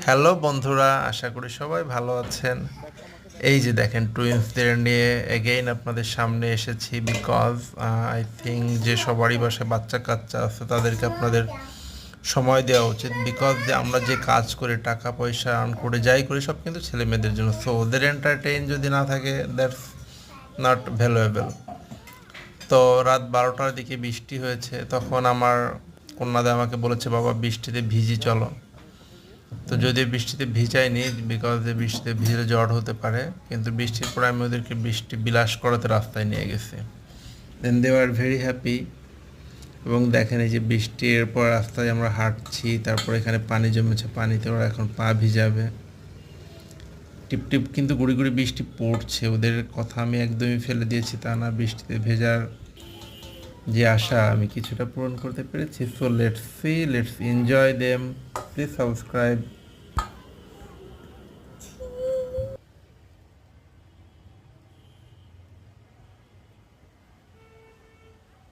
Hello বন্ধুরা, আশা করি সবাই ভালো আছেন। এই যে দেখেন, টুইন্সদের নিয়ে এগেইন আপনাদের সামনে এসেছি, বিকজ আই থিঙ্ক যে সবারই বাসায় বাচ্চা কাচ্চা আছে তাদেরকে আপনাদের সময় দেওয়া উচিত। বিকজ যে আমরা যে কাজ করে টাকা পয়সা আর্ন করে যাই করি সব কিন্তু ছেলে মেয়েদের জন্য। সো ওদের এন্টারটেইন যদি না থাকে, দ্যাটস নট ভ্যালুয়েবল। তো রাত 12টার দিকে বৃষ্টি হয়েছে, তখন আমার কন্যাদা আমাকে বলেছে, বাবা বৃষ্টিতে ভিজি চলো। তো যদিও বৃষ্টিতে ভিজাইনি, বিকজ বৃষ্টিতে ভিজলে জ্বর হতে পারে, কিন্তু বৃষ্টির পরে আমি ওদেরকে বৃষ্টি বিলাস করাতে রাস্তায় নিয়ে গেছি। দেন দে আর ভেরি হ্যাপি। এবং দেখেন, এই যে বৃষ্টির পর রাস্তায় আমরা হাঁটছি, তারপর এখানে পানি জমেছে, পানিতে ওরা এখন পা ভিজাবে। টিপ টিপ কিন্তু গুড়ি গুড়ি বৃষ্টি পড়ছে। ওদের কথা আমি একদমই ফেলে দিয়েছি তা না, বৃষ্টিতে ভেজার যে আশা আমি কিছুটা পূরণ করতে পেরেছি। So let's see, let's enjoy them. Please subscribe.